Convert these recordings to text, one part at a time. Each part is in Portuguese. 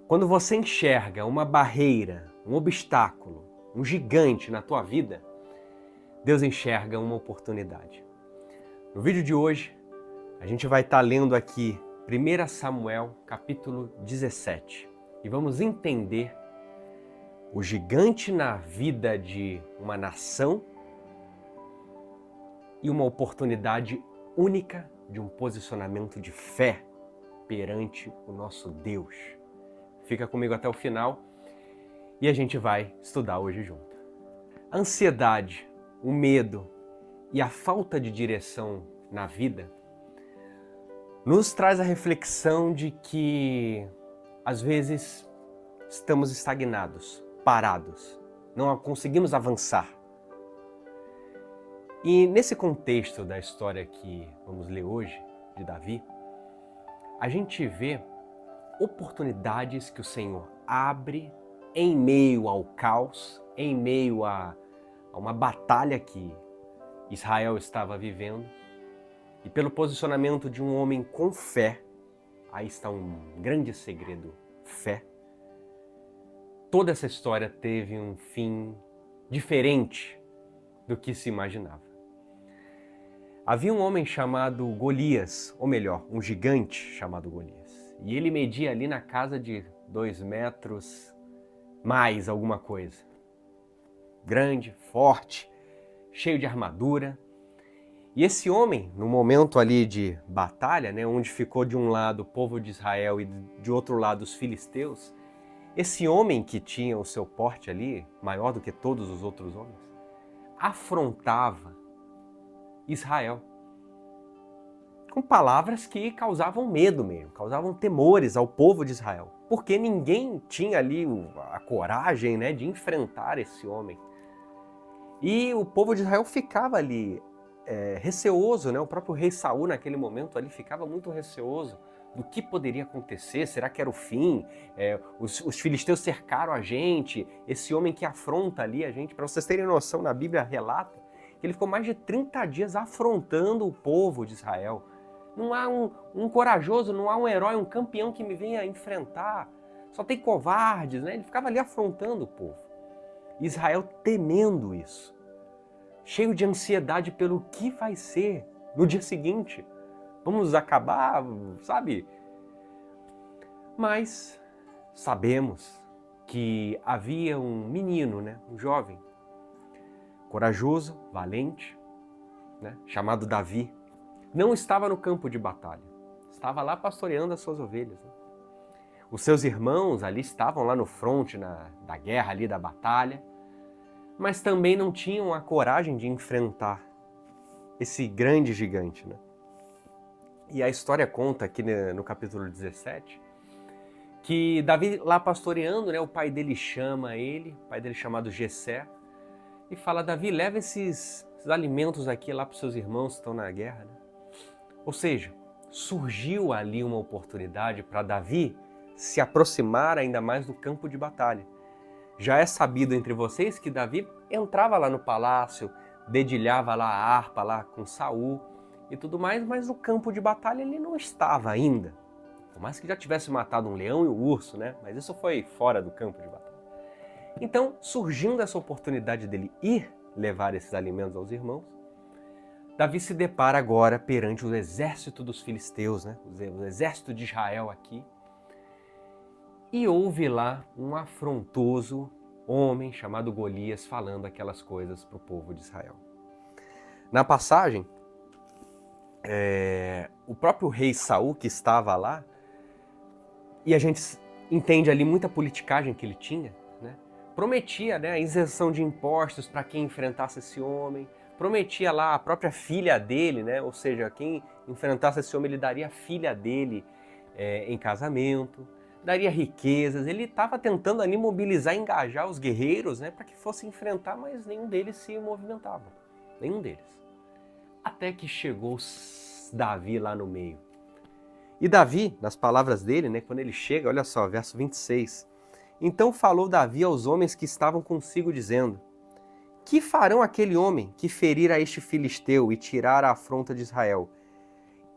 Quando você enxerga uma barreira, um obstáculo, um gigante na tua vida, Deus enxerga uma oportunidade. No vídeo de hoje, a gente vai estar lendo aqui 1 Samuel, capítulo 17. E vamos entender o gigante na vida de uma nação e uma oportunidade única de um posicionamento de fé perante o nosso Deus. Fica comigo até o final e a gente vai estudar hoje junto. A ansiedade, o medo e a falta de direção na vida nos traz a reflexão de que, às vezes, estamos estagnados, parados, não conseguimos avançar. E nesse contexto da história que vamos ler hoje, de Davi, a gente vê oportunidades que o Senhor abre em meio ao caos, em meio a uma batalha que Israel estava vivendo. E pelo posicionamento de um homem com fé, aí está um grande segredo, fé. Toda essa história teve um fim diferente do que se imaginava. Havia um homem chamado Golias, ou melhor, um gigante chamado Golias. E ele media ali na casa de 2 metros, mais alguma coisa. Grande, forte, cheio de armadura. E esse homem, no momento ali de batalha, onde ficou de um lado o povo de Israel e de outro lado os filisteus, esse homem que tinha o seu porte ali, maior do que todos os outros homens, afrontava Israel com palavras que causavam medo mesmo, causavam temores ao povo de Israel, porque ninguém tinha ali a coragem, de enfrentar esse homem. E o povo de Israel ficava ali receoso, o próprio rei Saul naquele momento ali ficava muito receoso do que poderia acontecer, será que era o fim? Os filisteus cercaram a gente, esse homem que afronta ali a gente, para vocês terem noção, na Bíblia relata que ele ficou mais de 30 dias afrontando o povo de Israel. Não há um corajoso, não há um herói, um campeão que me venha enfrentar, só tem covardes, Ele ficava ali afrontando o povo. Israel temendo isso, cheio de ansiedade pelo que vai ser no dia seguinte. Vamos acabar, sabe? Mas sabemos que havia um menino, um jovem, corajoso, valente, chamado Davi. Não estava no campo de batalha, estava lá pastoreando as suas ovelhas. Os seus irmãos ali estavam lá no fronte da guerra ali, da batalha, mas também não tinham a coragem de enfrentar esse grande gigante. E a história conta aqui no capítulo 17, que Davi lá pastoreando, o pai dele chama ele, o pai dele chamado Jessé, e fala: Davi, leva esses alimentos aqui lá para os seus irmãos que estão na guerra. Ou seja, surgiu ali uma oportunidade para Davi se aproximar ainda mais do campo de batalha. Já é sabido entre vocês que Davi entrava lá no palácio, dedilhava lá a harpa lá com Saul e tudo mais, mas no campo de batalha ele não estava ainda. Por mais que já tivesse matado um leão e um urso, mas isso foi fora do campo de batalha. Então, surgindo essa oportunidade dele ir levar esses alimentos aos irmãos, Davi se depara agora perante o exército dos filisteus, o exército de Israel aqui, e ouve lá um afrontoso homem chamado Golias falando aquelas coisas para o povo de Israel. Na passagem, o próprio rei Saul que estava lá, e a gente entende ali muita politicagem que ele tinha, prometia a isenção de impostos para quem enfrentasse esse homem, prometia lá a própria filha dele, ou seja, quem enfrentasse esse homem ele daria a filha dele em casamento, daria riquezas. Ele estava tentando ali mobilizar e engajar os guerreiros para que fossem enfrentar, mas nenhum deles se movimentava, nenhum deles. Até que chegou Davi lá no meio. E Davi, nas palavras dele, quando ele chega, olha só, verso 26. Então falou Davi aos homens que estavam consigo, dizendo: que farão aquele homem que ferir a este filisteu e tirar a afronta de Israel?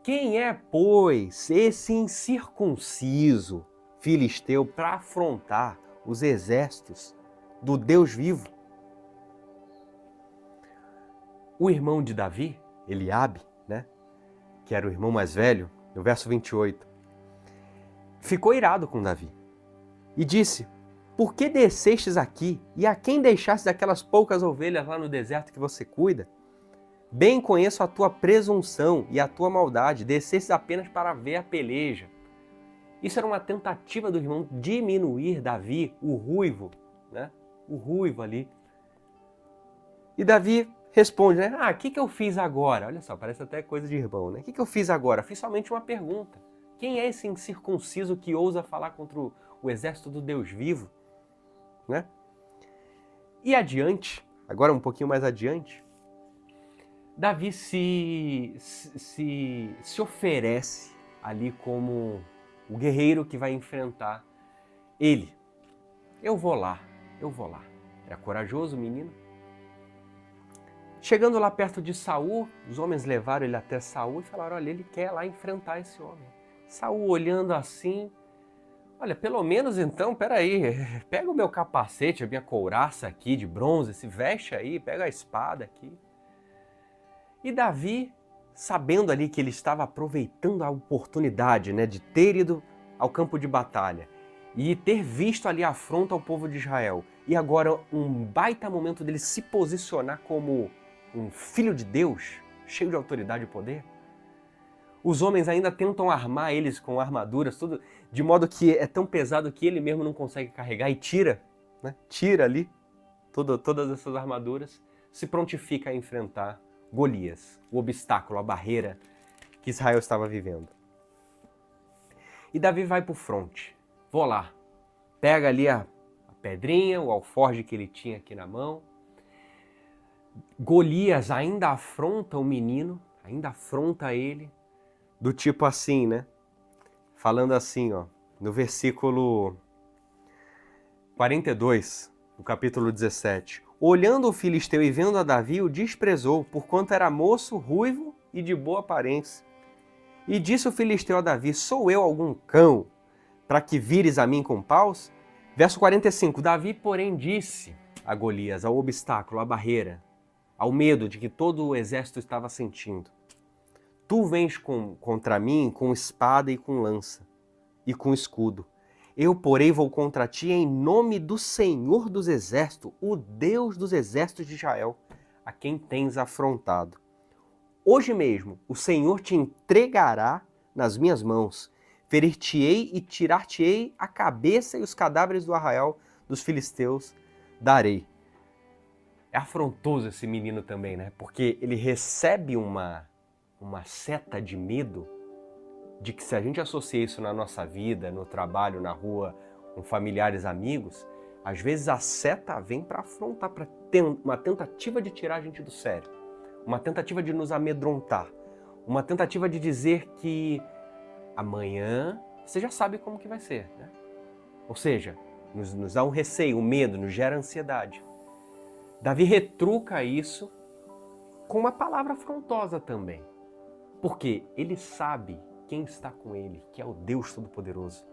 Quem é, pois, esse incircunciso filisteu para afrontar os exércitos do Deus vivo. O irmão de Davi, Eliabe, que era o irmão mais velho, no verso 28, ficou irado com Davi e disse: por que descestes aqui e a quem deixastes aquelas poucas ovelhas lá no deserto que você cuida? Bem conheço a tua presunção e a tua maldade, descestes apenas para ver a peleja. Isso era uma tentativa do irmão diminuir Davi, o ruivo, o ruivo ali. E Davi responde, o que eu fiz agora? Olha só, parece até coisa de irmão, né? O que eu fiz agora? Fiz somente uma pergunta. Quem é esse incircunciso que ousa falar contra o exército do Deus vivo? E adiante, agora um pouquinho mais adiante, Davi se oferece ali como o guerreiro que vai enfrentar ele. Eu vou lá. Era corajoso o menino. Chegando lá perto de Saul, os homens levaram ele até Saul e falaram, olha, ele quer lá enfrentar esse homem. Saul olhando assim, olha, pelo menos então, peraí, pega o meu capacete, a minha couraça aqui de bronze, se veste aí, pega a espada aqui. E Davi, sabendo ali que ele estava aproveitando a oportunidade, de ter ido ao campo de batalha e ter visto ali a afronta ao povo de Israel, e agora um baita momento dele se posicionar como um filho de Deus, cheio de autoridade e poder, os homens ainda tentam armar eles com armaduras, tudo, de modo que é tão pesado que ele mesmo não consegue carregar e tira ali todas essas armaduras, se prontifica a enfrentar Golias, o obstáculo, a barreira que Israel estava vivendo. E Davi vai para o fronte, vou lá, pega ali a pedrinha, o alforje que ele tinha aqui na mão. Golias ainda afronta o menino, ainda afronta ele, do tipo assim, falando assim, no versículo 42, do capítulo 17. Olhando o filisteu e vendo a Davi, o desprezou, porquanto era moço, ruivo e de boa aparência. E disse o filisteu a Davi, sou eu algum cão, para que vires a mim com paus? Verso 45, Davi, porém, disse a Golias, ao obstáculo, à barreira, ao medo de que todo o exército estava sentindo, tu vens contra mim com espada e com lança, e com escudo. Eu, porém, vou contra ti em nome do Senhor dos Exércitos, o Deus dos Exércitos de Israel, a quem tens afrontado. Hoje mesmo o Senhor te entregará nas minhas mãos, ferir-te-ei e tirar-te-ei a cabeça e os cadáveres do arraial dos filisteus darei. É afrontoso esse menino também, porque ele recebe uma seta de medo de que se a gente associa isso na nossa vida, no trabalho, na rua, com familiares, amigos, às vezes a seta vem para afrontar, para ter uma tentativa de tirar a gente do sério, uma tentativa de nos amedrontar, uma tentativa de dizer que amanhã você já sabe como que vai ser, Ou seja, nos dá um receio, um medo, nos gera ansiedade. Davi retruca isso com uma palavra afrontosa também, porque ele sabe quem está com ele, que é o Deus Todo-Poderoso.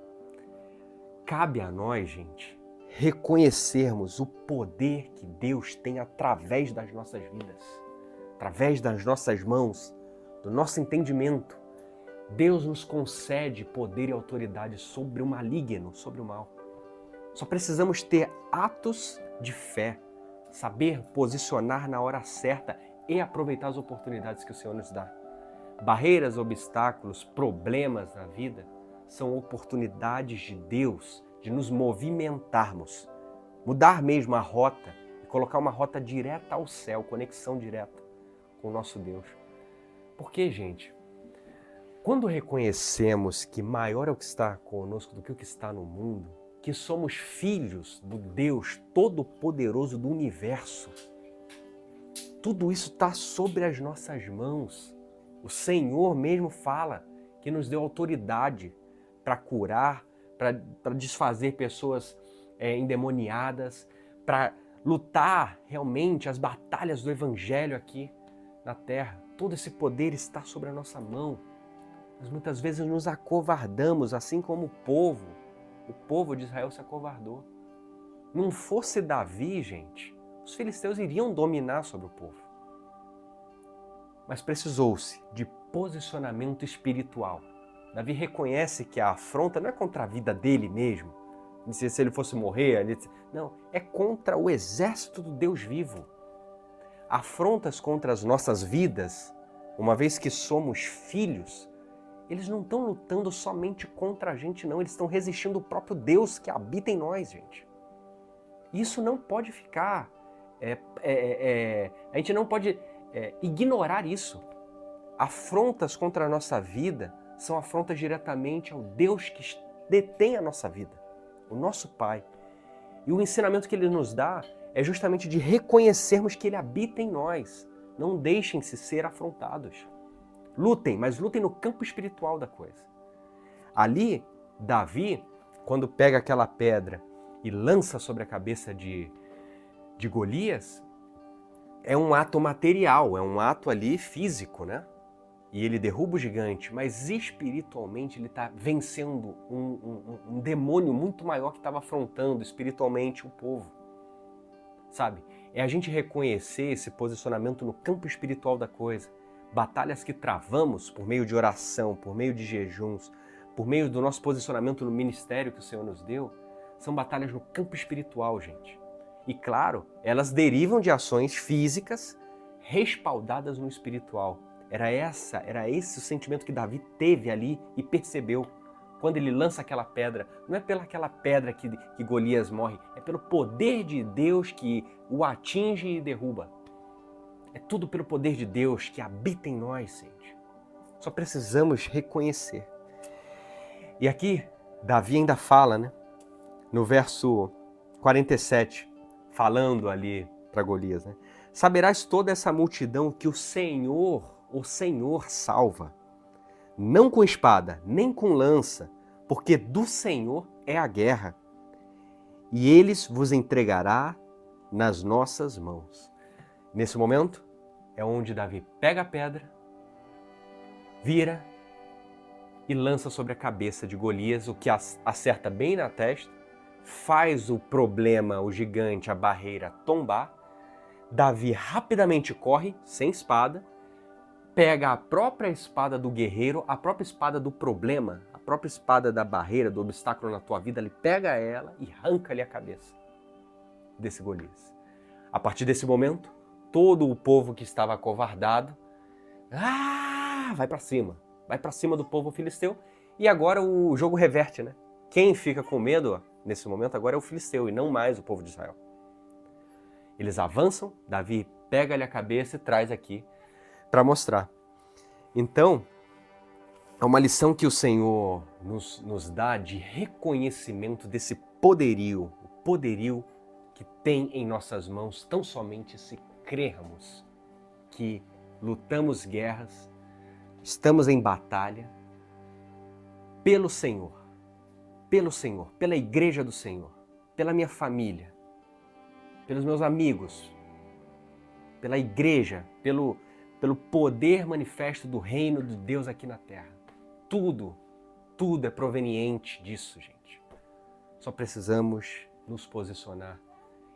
Cabe a nós, gente, reconhecermos o poder que Deus tem através das nossas vidas, através das nossas mãos, do nosso entendimento. Deus nos concede poder e autoridade sobre o maligno, sobre o mal. Só precisamos ter atos de fé, saber posicionar na hora certa e aproveitar as oportunidades que o Senhor nos dá. Barreiras, obstáculos, problemas na vida são oportunidades de Deus de nos movimentarmos, mudar mesmo a rota e colocar uma rota direta ao céu, conexão direta com o nosso Deus. Porque, gente, quando reconhecemos que maior é o que está conosco do que o que está no mundo, que somos filhos do Deus Todo-Poderoso do Universo, tudo isso está sobre as nossas mãos. O Senhor mesmo fala que nos deu autoridade para curar, para desfazer pessoas endemoniadas, para lutar realmente as batalhas do Evangelho aqui na terra. Todo esse poder está sobre a nossa mão. Mas muitas vezes nos acovardamos, assim como o povo o povo de Israel se acovardou. Não fosse Davi, gente, os filisteus iriam dominar sobre o povo. Mas precisou-se de posicionamento espiritual. Davi reconhece que a afronta não é contra a vida dele mesmo, se ele fosse morrer, não, é contra o exército do Deus vivo. Afrontas contra as nossas vidas, uma vez que somos filhos, eles não estão lutando somente contra a gente, não, eles estão resistindo ao próprio Deus que habita em nós, gente. Isso não pode ficar, a gente não pode ignorar isso. Afrontas contra a nossa vida são afrontas diretamente ao Deus que detém a nossa vida, o nosso Pai. E o ensinamento que Ele nos dá é justamente de reconhecermos que Ele habita em nós. Não deixem-se ser afrontados. Lutem, mas lutem no campo espiritual da coisa. Ali, Davi, quando pega aquela pedra e lança sobre a cabeça de Golias, é um ato material, é um ato ali físico, né? E ele derruba o gigante, mas espiritualmente ele está vencendo um demônio muito maior que estava afrontando espiritualmente o povo. Sabe? É a gente reconhecer esse posicionamento no campo espiritual da coisa. Batalhas que travamos por meio de oração, por meio de jejuns, por meio do nosso posicionamento no ministério que o Senhor nos deu, são batalhas no campo espiritual, gente. E claro, elas derivam de ações físicas respaldadas no espiritual. Era esse o sentimento que Davi teve ali e percebeu. Quando ele lança aquela pedra, não é pelaquela pedra que Golias morre, é pelo poder de Deus que o atinge e derruba. É tudo pelo poder de Deus que habita em nós, gente. Só precisamos reconhecer. E aqui, Davi ainda fala, né? No verso 47, falando ali para Golias, né? Saberás toda essa multidão que o Senhor salva, não com espada, nem com lança, porque do Senhor é a guerra, e eles vos entregará nas nossas mãos. Nesse momento, é onde Davi pega a pedra, vira e lança sobre a cabeça de Golias, o que acerta bem na testa, faz o problema, o gigante, a barreira tombar. Davi rapidamente corre, sem espada, pega a própria espada do guerreiro, a própria espada do problema, a própria espada da barreira, do obstáculo na tua vida, ele pega ela e arranca-lhe a cabeça desse Golias. A partir desse momento, todo o povo que estava acovardado, vai para cima do povo filisteu, e agora o jogo reverte, né? Quem fica com medo nesse momento agora é o filisteu e não mais o povo de Israel. Eles avançam, Davi pega-lhe a cabeça e traz aqui para mostrar. Então, é uma lição que o Senhor nos dá de reconhecimento desse poderio, o poderio que tem em nossas mãos, tão somente se crermos que lutamos guerras, estamos em batalha pelo Senhor, pela igreja do Senhor, pela minha família, pelos meus amigos, pela igreja, pelo poder manifesto do reino de Deus aqui na terra. Tudo é proveniente disso, gente. Só precisamos nos posicionar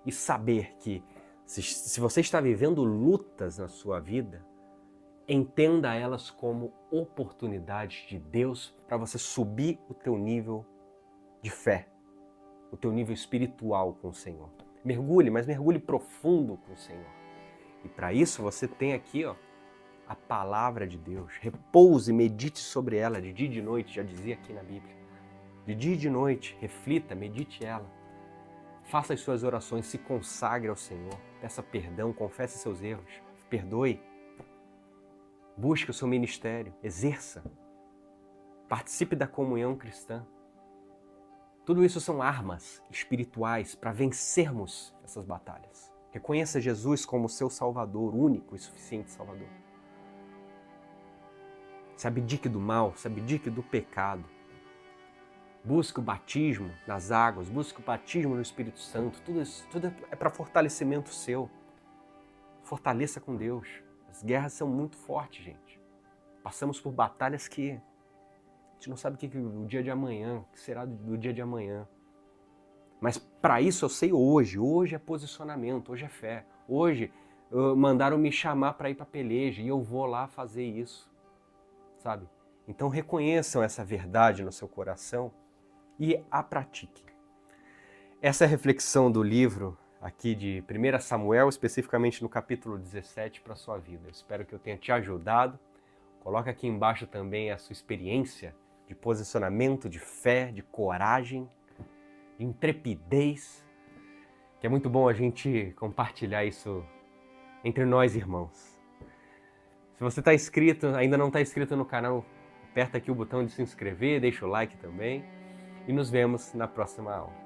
e saber que se você está vivendo lutas na sua vida, entenda elas como oportunidades de Deus para você subir o teu nível de fé, o teu nível espiritual com o Senhor. Mergulhe, mas mergulhe profundo com o Senhor. E para isso você tem aqui, a palavra de Deus. Repouse, medite sobre ela de dia e de noite, já dizia aqui na Bíblia. De dia e de noite, reflita, medite ela. Faça as suas orações, se consagre ao Senhor. Peça perdão, confesse seus erros, perdoe. Busque o seu ministério, exerça. Participe da comunhão cristã. Tudo isso são armas espirituais para vencermos essas batalhas. Reconheça Jesus como seu Salvador, único e suficiente Salvador. Se abdique do mal, se abdique do pecado. Busque o batismo nas águas, busque o batismo no Espírito Santo. Tudo é para fortalecimento seu. Fortaleça com Deus. As guerras são muito fortes, gente. Passamos por batalhas que gente não sabe o dia de amanhã, o que será do dia de amanhã. Mas para isso eu sei hoje. Hoje é posicionamento, hoje é fé. Hoje mandaram me chamar para ir para a peleja e eu vou lá fazer isso, sabe? Então reconheçam essa verdade no seu coração e a pratiquem. Essa é a reflexão do livro aqui de 1 Samuel, especificamente no capítulo 17, para a sua vida. Eu espero que eu tenha te ajudado. Coloca aqui embaixo também a sua experiência de posicionamento, de fé, de coragem, de intrepidez, que é muito bom a gente compartilhar isso entre nós, irmãos. Se você está inscrito, ainda não está inscrito no canal, aperta aqui o botão de se inscrever, deixa o like também e nos vemos na próxima aula.